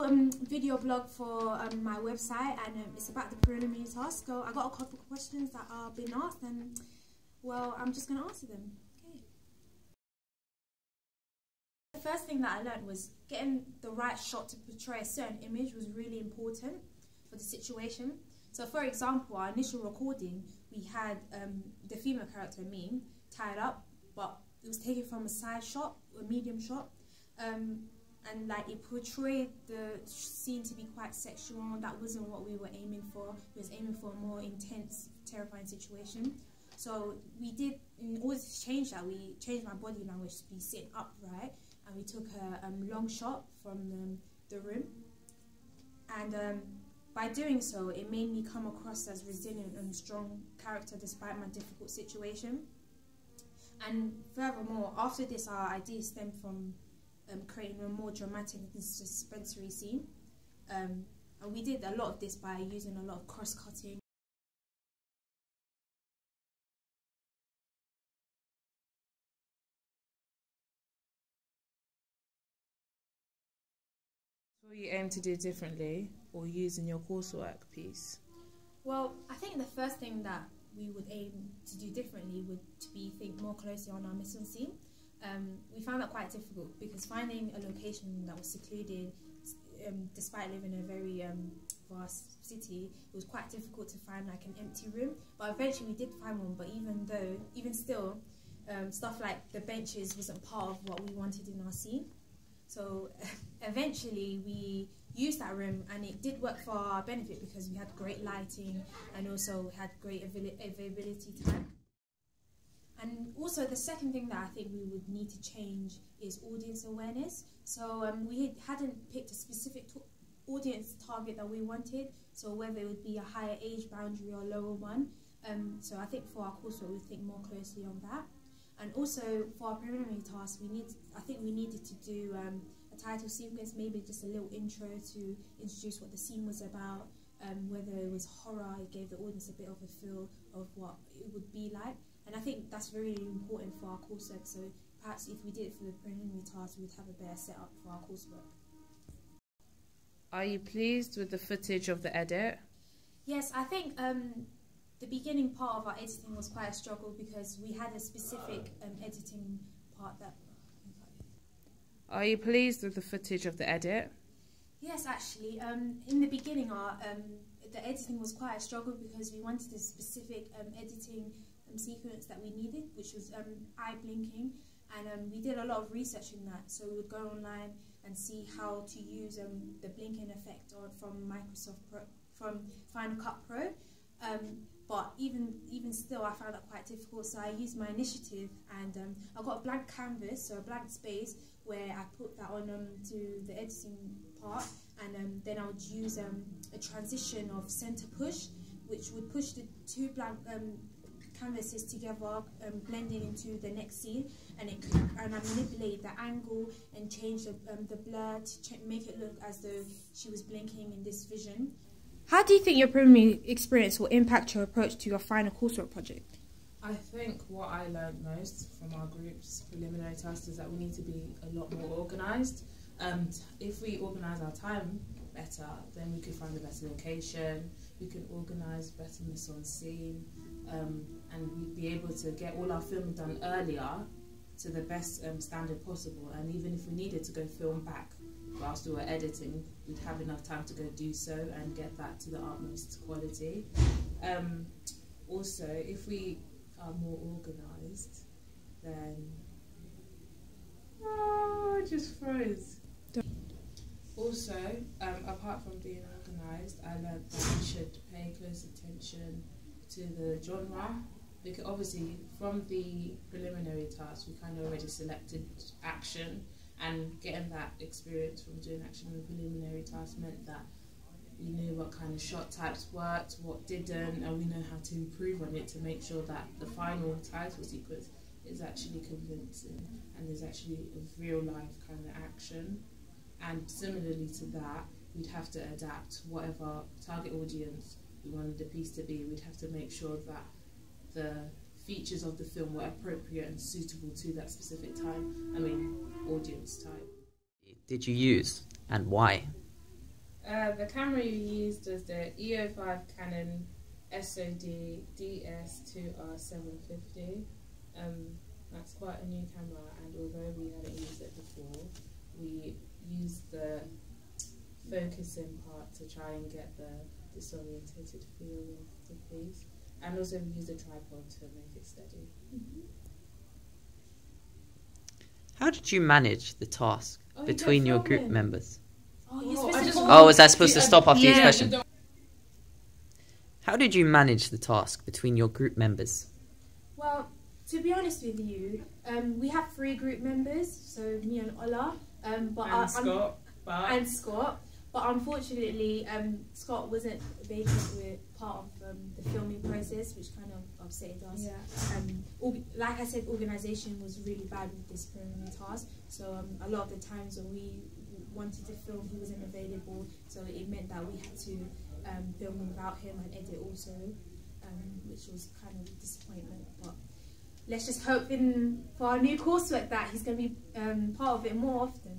Video blog for my website, and it's about the preliminary task. So I got a couple of questions that are being asked, and well, I'm just going to answer them. Okay. The first thing that I learned was getting the right shot to portray a certain image was really important for the situation. So for example, our initial recording, we had the female character, me, tied up, but it was taken from a side shot, a medium shot. And like it portrayed the scene to be quite sexual. That wasn't what we were aiming for. We was aiming for a more intense, terrifying situation. So we did, in order to change that, we changed my body language to be sitting upright, and we took a long shot from the room. And by doing so, it made me come across as resilient and strong character despite my difficult situation. And furthermore, after this, our idea stemmed from creating a more dramatic and suspensory scene. And we did a lot of this by using a lot of cross-cutting. What you aim to do differently or use in your coursework piece? Well, I think the first thing that we would aim to do differently would be think more closely on our mise-en-scene. We found that quite difficult because finding a location that was secluded, despite living in a very vast city, it was quite difficult to find like an empty room. But eventually we did find one. But even still, stuff like the benches wasn't part of what we wanted in our scene. So eventually we used that room, and it did work for our benefit because we had great lighting and also had great availability time. And also the second thing that I think we would need to change is audience awareness. So we hadn't picked a specific audience target that we wanted, so whether it would be a higher age boundary or lower one. So I think for our coursework we think more closely on that. And also for our preliminary task, I think we needed to do a title sequence, maybe just a little intro to introduce what the scene was about, whether it was horror, it gave the audience a bit of a feel of what it would be like. And I think that's really important for our coursework, so perhaps if we did it for the preliminary task, we would have a better setup for our coursework. Are you pleased with the footage of the edit? Yes, I think the beginning part of our editing was quite a struggle because we had a specific editing part that... Are you pleased with the footage of the edit? Yes, actually. In the beginning, the editing was quite a struggle because we wanted a specific editing sequence that we needed, which was eye blinking, and we did a lot of research in that. So we would go online and see how to use the blinking effect from Final Cut Pro. But even still, I found that quite difficult. So I used my initiative, and I got a blank canvas, so a blank space, where I put that on to the editing part, and then I would use a transition of center push, which would push the two blank canvases together, blending into the next scene, and I manipulated the angle and changed the blur to make it look as though she was blinking in this vision. How do you think your preliminary experience will impact your approach to your final coursework project? I think what I learned most from our group's preliminary task is that we need to be a lot more organised. If we organise our time better, then we could find a better location, we can organise better mise-en-scene, and we'd be able to get all our filming done earlier to the best standard possible. And even if we needed to go film back whilst we were editing, we'd have enough time to go do so and get that to the utmost quality. Also, if we are more organised, then... Oh, I just froze. Also, apart from being organised, I learned that we should pay close attention to the genre, because obviously from the preliminary task we kind of already selected action, and getting that experience from doing action in the preliminary task meant that we knew what kind of shot types worked, what didn't, and we know how to improve on it to make sure that the final title sequence is actually convincing and there's actually a real life kind of action. And similarly to that, we'd have to adapt whatever target audience we wanted the piece to be. We'd have to make sure that the features of the film were appropriate and suitable to that specific audience type. Did you use and why? The camera you used was the EO5 Canon SOD DS2R750. That's quite a new camera, and although we hadn't used it before, we used the focusing part to try and get the disorientated feel of the piece, and also we used a tripod to make it steady. How did you manage the task between your group members? Was I supposed to stop after each question? How did you manage the task between your group members? Well, to be honest with you, we have 3 group members, so me and Ola, and Scott. But unfortunately, Scott wasn't part of the filming process, which kind of upset us. Yeah. Like I said, organisation was really bad with disciplinary tasks. So a lot of the times when we wanted to film, he wasn't available. So it meant that we had to film without him and edit also, which was kind of a disappointment. But let's just hope for our new coursework that he's going to be part of it more often.